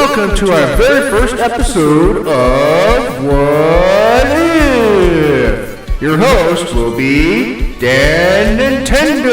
welcome to our very first episode of What If? Your host will be Dan Nintendo.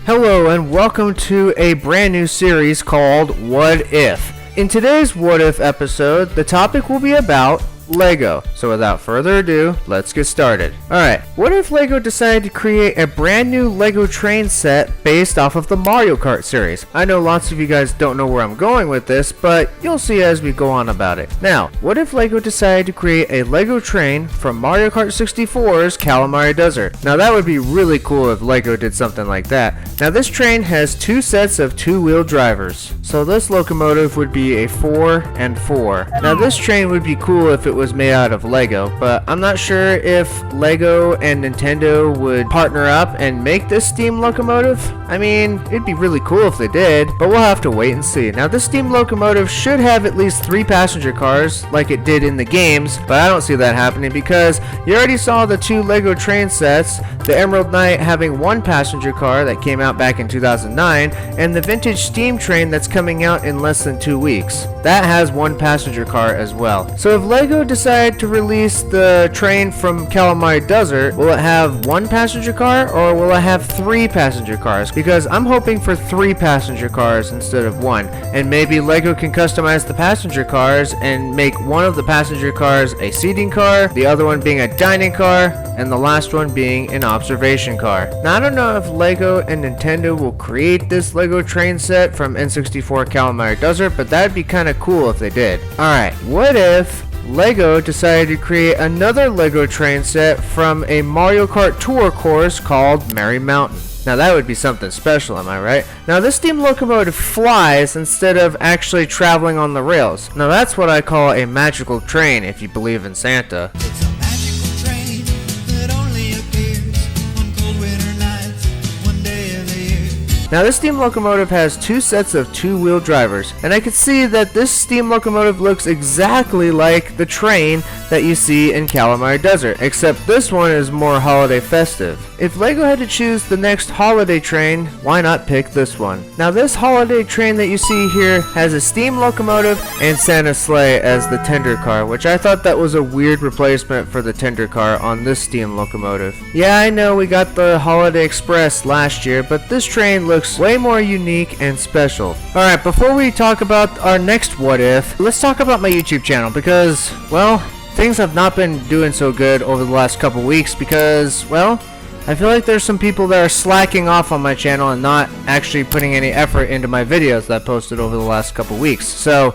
Hello and welcome to a brand new series called What If? In today's What If episode, the topic will be about Lego. So without further ado, let's get started. Alright, what if Lego decided to create a brand new Lego train set based off of the Mario Kart series? I know lots of you guys don't know where I'm going with this, but you'll see as we go on about it. Now, what if Lego decided to create a Lego train from Mario Kart 64's Calamari Desert? Now that would be really cool if Lego did something like that. Now this train has two sets of two-wheel drivers. So this locomotive would be a 4x4. Now this train would be cool if it was made out of Lego, but I'm not sure if Lego and Nintendo would partner up and make this steam locomotive. I mean, it'd be really cool if they did, but we'll have to wait and see. Now this steam locomotive should have at least 3 passenger cars like it did in the games, but I don't see that happening because you already saw the 2 Lego train sets, the Emerald Knight having 1 passenger car that came out back in 2009, and the vintage steam train that's coming out in less than 2 weeks. That has 1 passenger car as well. So if Lego decide to release the train from Calamari Desert, will it have 1 passenger car or will it have 3 passenger cars? Because I'm hoping for 3 passenger cars instead of 1, and maybe Lego can customize the passenger cars and make one of the passenger cars a seating car, the other one being a dining car, and the last one being an observation car. Now I don't know if Lego and Nintendo will create this Lego train set from N64 Calamari Desert, but that'd be kind of cool if they did. Alright, what if Lego decided to create another Lego train set from a Mario Kart tour course called Merry Mountain? Now that would be something special, am I right? Now this steam locomotive flies instead of actually traveling on the rails. Now that's what I call a magical train if you believe in Santa. It's a magical train that only appears on cold winter nights, one day of the year. Now this steam locomotive has 2 sets of 2-wheel drivers, and I can see that this steam locomotive looks exactly like the train that you see in Calamari Desert, except this one is more holiday festive. If Lego had to choose the next holiday train, why not pick this one? Now this holiday train that you see here has a steam locomotive and Santa's sleigh as the tender car, which I thought that was a weird replacement for the tender car on this steam locomotive. Yeah, I know we got the Holiday Express last year, but this train looks way more unique and special. Alright, before we talk about our next what if, let's talk about my YouTube channel because, well, things have not been doing so good over the last couple weeks because, well, I feel like there's some people that are slacking off on my channel and not actually putting any effort into my videos that I posted over the last couple weeks. So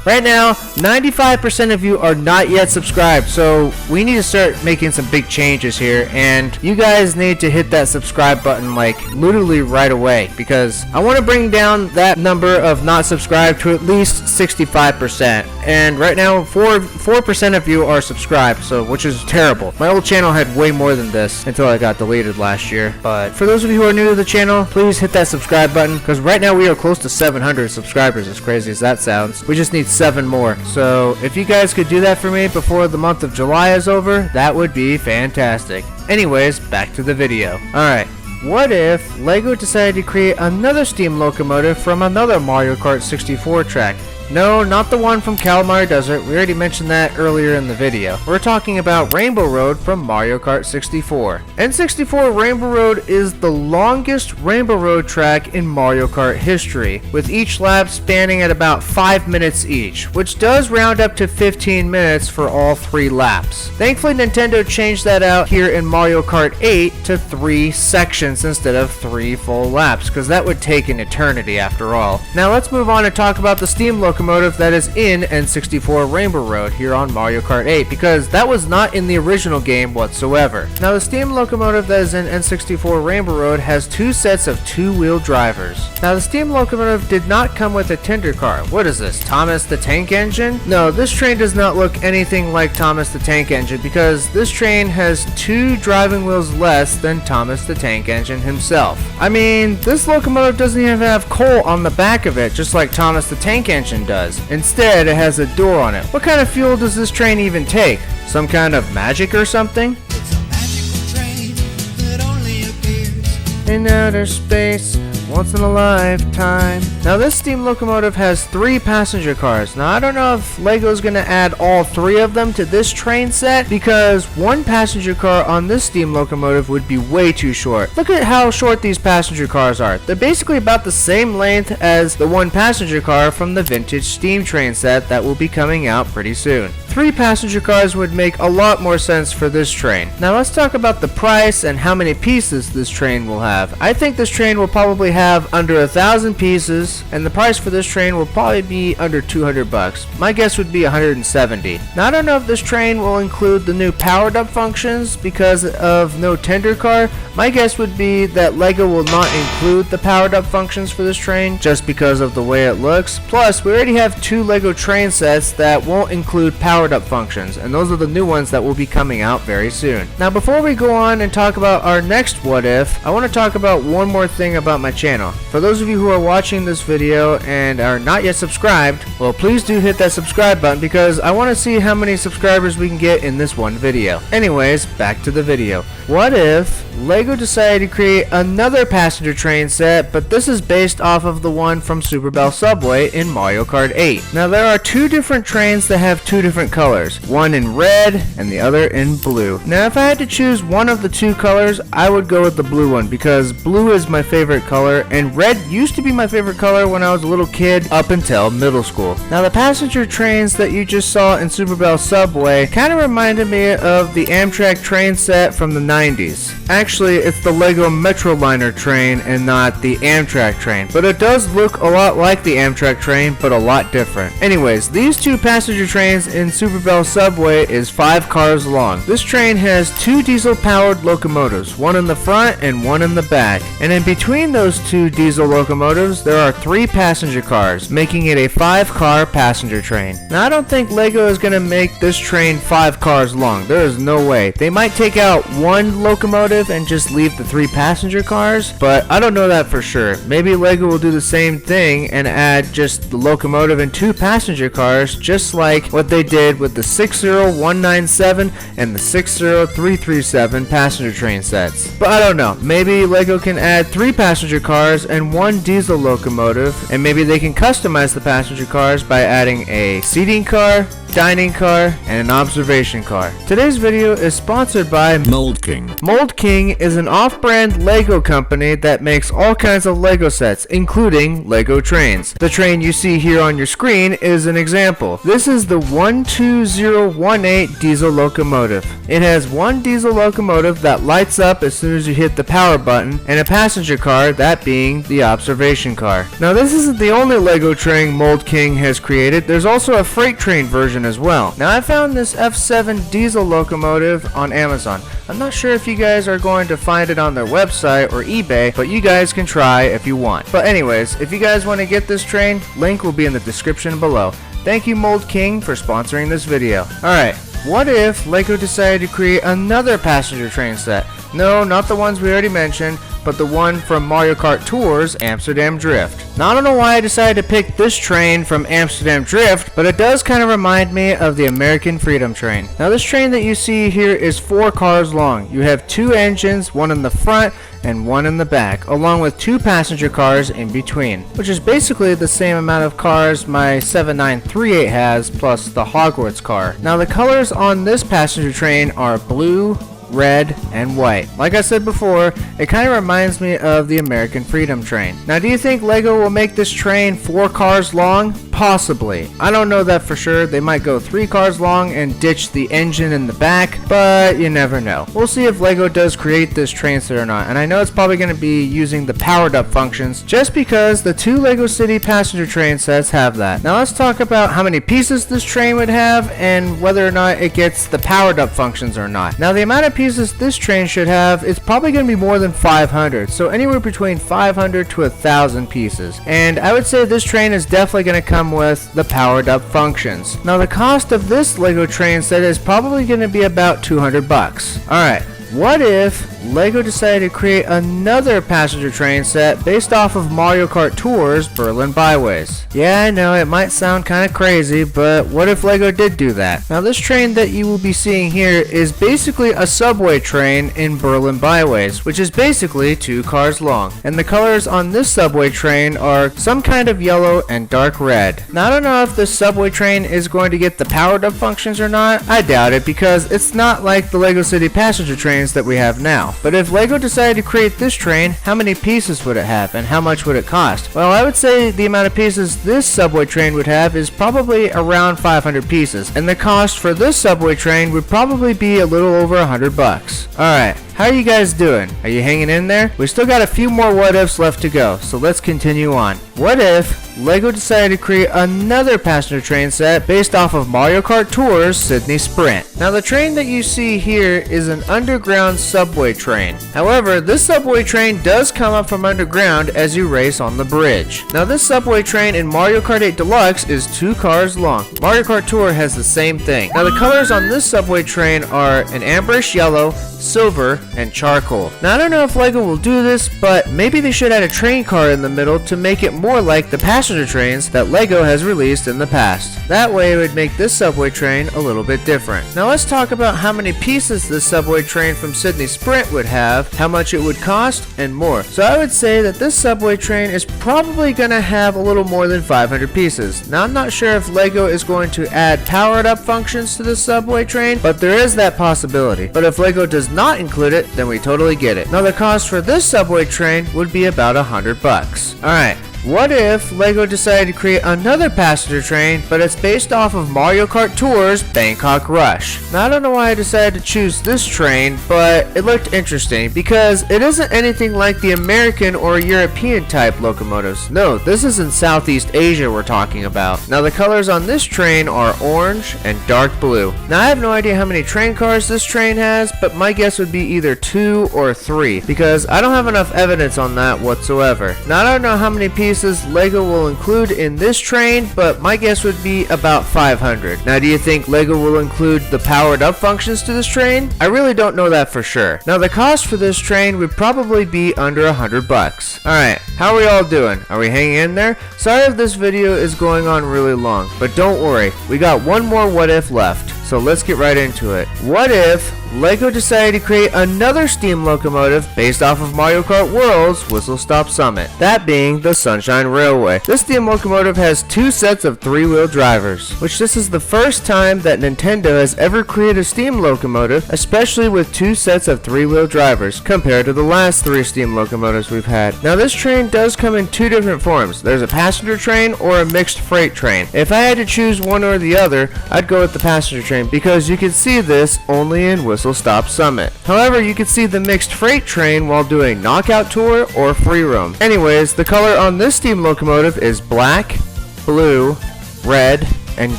right now, 95% of you are not yet subscribed, so we need to start making some big changes here, and you guys need to hit that subscribe button like literally right away, because I want to bring down that number of not subscribed to at least 65%, and right now 4% of you are subscribed, so which is terrible. My old channel had way more than this until I got deleted last year, but for those of you who are new to the channel, please hit that subscribe button, because right now we are close to 700 subscribers, as crazy as that sounds. We just need 7 more. So if you guys could do that for me before the month of July is over, that would be fantastic. Anyways, back to the video. Alright, what if Lego decided to create another steam locomotive from another Mario Kart 64 track? No, not the one from Calamari Desert. We already mentioned that earlier in the video. We're talking about Rainbow Road from Mario Kart 64. N64 Rainbow Road is the longest Rainbow Road track in Mario Kart history, with each lap spanning at about 5 minutes each, which does round up to 15 minutes for all 3 laps. Thankfully, Nintendo changed that out here in Mario Kart 8 to 3 sections instead of 3 full laps, because that would take an eternity after all. Now let's move on and talk about the steam locomotive that is in N64 Rainbow Road here on Mario Kart 8, because that was not in the original game whatsoever. Now the steam locomotive that is in N64 Rainbow Road has 2 sets of 2-wheel drivers. Now the steam locomotive did not come with a tender car. What is this, Thomas the Tank Engine? No, this train does not look anything like Thomas the Tank Engine, because this train has 2 driving wheels less than Thomas the Tank Engine himself. I mean, this locomotive doesn't even have coal on the back of it, just like Thomas the Tank Engine does. Instead, it has a door on it. What kind of fuel does this train even take? Some kind of magic or something? It's a magical train that only appears in outer space, once in a lifetime. Now this steam locomotive has 3 passenger cars. Now I don't know if Lego's gonna add all 3 of them to this train set, because 1 passenger car on this steam locomotive would be way too short. Look at how short these passenger cars are. They're basically about the same length as the 1 passenger car from the vintage steam train set that will be coming out pretty soon. 3 passenger cars would make a lot more sense for this train. Now let's talk about the price and how many pieces this train will have. I think this train will probably have under 1,000 pieces, and the price for this train will probably be under 200 bucks. My guess would be 170. Now I don't know if this train will include the new powered up functions because of no tender car. My guess would be that Lego will not include the powered up functions for this train just because of the way it looks. Plus, we already have 2 Lego train sets that won't include powered up functions, and those are the new ones that will be coming out very soon. Now before we go on and talk about our next what if, I want to talk about one more thing about my channel. For those of you who are watching this video and are not yet subscribed, well, please do hit that subscribe button because I want to see how many subscribers we can get in this one video. Anyways, back to the video. What if Lego decided to create another passenger train set, but this is based off of the one from Super Bell Subway in Mario Kart 8. Now there are 2 different trains that have 2 different colors, one in red and the other in blue. Now if I had to choose one of the 2 colors, I would go with the blue one because blue is my favorite color, and red used to be my favorite color when I was a little kid up until middle school. Now the passenger trains that you just saw in Super Bell Subway kind of reminded me of the Amtrak train set from the 90s. Actually, it's the Lego Metroliner train and not the Amtrak train, but it does look a lot like the Amtrak train, but a lot different. Anyways, these 2 passenger trains in Super Bell Subway is 5 cars long. This train has 2 diesel-powered locomotives, one in the front and one in the back. And in between those 2 diesel locomotives, there are 3 passenger cars, making it a 5-car passenger train. Now, I don't think Lego is going to make this train 5 cars long. There is no way. They might take out 1 locomotive and just leave the 3 passenger cars, but I don't know that for sure. Maybe Lego will do the same thing and add just the locomotive and 2 passenger cars, just like what they did with the 60197 and the 60337 passenger train sets. But I don't know. Maybe Lego can add 3 passenger cars and 1 diesel locomotive, and maybe they can customize the passenger cars by adding a seating car, dining car, and an observation car. Today's video is sponsored by Mould King. Mould King is an off-brand Lego company that makes all kinds of Lego sets, including Lego trains. The train you see here on your screen is an example. This is the 12018 diesel locomotive. It has 1 diesel locomotive that lights up as soon as you hit the power button, and a passenger car, that being the observation car. Now this isn't the only Lego train Mould King has created. There's also a freight train version as well. Now I found this F7 diesel locomotive on Amazon. I'm not sure if you guys are going to find it on their website or eBay, but you guys can try if you want. But anyways, if you guys want to get this train, link will be in the description below. Thank you Mould King for sponsoring this video. Alright, what if Lego decided to create another passenger train set? No, not the ones we already mentioned, but the one from Mario Kart Tour's Amsterdam Drift. Now I don't know why I decided to pick this train from Amsterdam Drift, but it does kind of remind me of the American Freedom Train. Now this train that you see here is 4 cars long. You have 2 engines, one in the front and one in the back, along with 2 passenger cars in between, which is basically the same amount of cars my 7938 has, plus the Hogwarts car. Now the colors on this passenger train are blue, red, and white. Like I said before, it kind of reminds me of the American Freedom Train. Now, do you think Lego will make this train 4 cars long? Possibly. I don't know that for sure. They might go 3 cars long and ditch the engine in the back, but you never know. We'll see if Lego does create this train set or not, and I know it's probably going to be using the powered up functions just because the 2 Lego City passenger train sets have that. Now let's talk about how many pieces this train would have and whether or not it gets the powered up functions or not. Now the amount of pieces this train should have, it's probably going to be more than 500, so anywhere between 500 to 1,000 pieces. And I would say this train is definitely going to come with the powered up functions. Now the cost of this Lego train set is probably going to be about 200 bucks. Alright, what if LEGO decided to create another passenger train set based off of Mario Kart Tour's Berlin Byways? Yeah, I know it might sound kind of crazy, but what if LEGO did do that? Now this train that you will be seeing here is basically a subway train in Berlin Byways, which is basically 2 cars long. And the colors on this subway train are some kind of yellow and dark red. Now I don't know if this subway train is going to get the powered up functions or not. I doubt it because it's not like the LEGO City passenger trains that we have now. But if LEGO decided to create this train, how many pieces would it have and how much would it cost? Well, I would say the amount of pieces this subway train would have is probably around 500 pieces, and the cost for this subway train would probably be a little over $100. Alright, how are you guys doing? Are you hanging in there? We still got a few more what ifs left to go, so let's continue on. What if LEGO decided to create another passenger train set based off of Mario Kart Tour's Sydney Sprint? Now the train that you see here is an underground subway train. However, this subway train does come up from underground as you race on the bridge. Now this subway train in Mario Kart 8 Deluxe is 2 cars long. Mario Kart Tour has the same thing. Now the colors on this subway train are an amberish yellow, silver, and charcoal. Now I don't know if LEGO will do this, but maybe they should add a train car in the middle to make it more like the passenger trains that LEGO has released in the past. That way it would make this subway train a little bit different. Now let's talk about how many pieces this subway train from Sydney Sprint would have, how much it would cost, and more. So I would say that this subway train is probably going to have a little more than 500 pieces. Now I'm not sure if LEGO is going to add powered up functions to this subway train, but there is that possibility. But if LEGO does not include it, then we totally get it. Now the cost for this subway train would be about $100. Alright. What if LEGO decided to create another passenger train, but it's based off of Mario Kart Tour's Bangkok Rush? Now I don't know why I decided to choose this train, but it looked interesting because it isn't anything like the American or European type locomotives. No, this is in Southeast Asia we're talking about. Now the colors on this train are orange and dark blue. Now I have no idea how many train cars this train has, but my guess would be either 2 or 3 because I don't have enough evidence on that whatsoever. Now I don't know how many pieces LEGO will include in this train, but my guess would be about 500. Now do you think LEGO will include the powered up functions to this train? I really don't know that for sure. Now the cost for this train would probably be under $100. Alright, how are we all doing? Are we hanging in there? Sorry if this video is going on really long, but don't worry, we got one more what if left. So let's get right into it. What if LEGO decided to create another steam locomotive based off of Mario Kart World's Whistle Stop Summit, that being the Sunshine Railway? This steam locomotive has 2 sets of 3-wheel drivers, which this is the first time that Nintendo has ever created a steam locomotive, especially with 2 sets of 3-wheel drivers, compared to the last 3 steam locomotives we've had. Now this train does come in 2 different forms. There's a passenger train or a mixed freight train. If I had to choose one or the other, I'd go with the passenger train because you can see this only in Whistle Stop Summit. However, you can see the mixed freight train while doing Knockout Tour or Free Roam. Anyways, the color on this steam locomotive is black, blue, red, and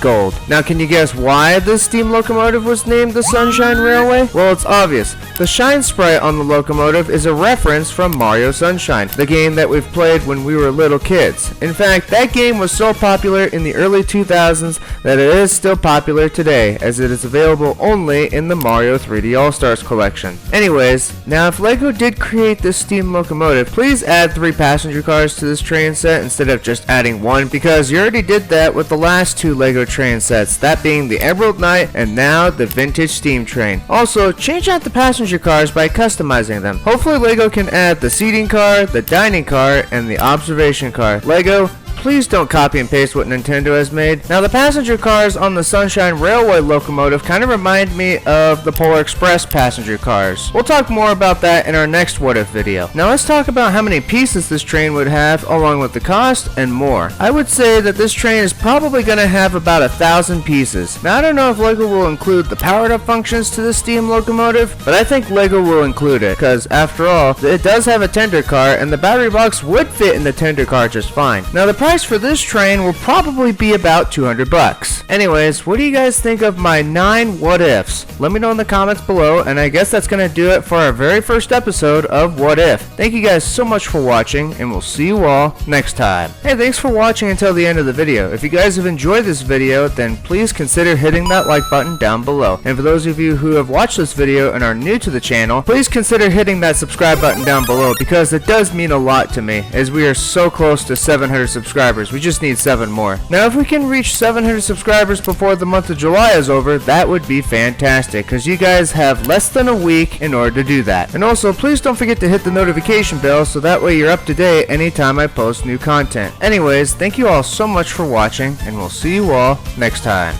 gold. Now can you guess why this steam locomotive was named the Sunshine Railway? Well, it's obvious. The shine sprite on the locomotive is a reference from Mario Sunshine, the game that we've played when we were little kids. In fact, that game was so popular in the early 2000s that it is still popular today, as it is available only in the Mario 3D All-Stars collection. Anyways, now if LEGO did create this steam locomotive, please add 3 passenger cars to this train set instead of just adding 1, because you already did that with the last 2 LEGO train sets, that being the Emerald Knight and now the Vintage Steam Train. Also, change out the passenger cars by customizing them. Hopefully LEGO can add the seating car, the dining car, and the observation car. LEGO, please don't copy and paste what Nintendo has made. Now the passenger cars on the Sunshine Railway locomotive kind of remind me of the Polar Express passenger cars. We'll talk more about that in our next what if video. Now let's talk about how many pieces this train would have along with the cost and more. I would say that this train is probably going to have about 1,000 pieces. Now I don't know if LEGO will include the powered up functions to the steam locomotive, but I think LEGO will include it because after all, it does have a tender car and the battery box would fit in the tender car just fine. Now the price price for this train will probably be about 200 bucks. Anyways, what do you guys think of my 9 what ifs? Let me know in the comments below, and I guess that's gonna do it for our very first episode of What If. Thank you guys so much for watching, and we'll see you all next time. Hey, thanks for watching until the end of the video. If you guys have enjoyed this video, then please consider hitting that like button down below. And for those of you who have watched this video and are new to the channel, please consider hitting that subscribe button down below, because it does mean a lot to me, as we are so close to 700 subscribers. We just need 7 more. Now, if we can reach 700 subscribers before the month of July is over, that would be fantastic, because you guys have less than a week in order to do that. And also, please don't forget to hit the notification bell so that way you're up to date anytime I post new content. Anyways, thank you all so much for watching, and we'll see you all next time.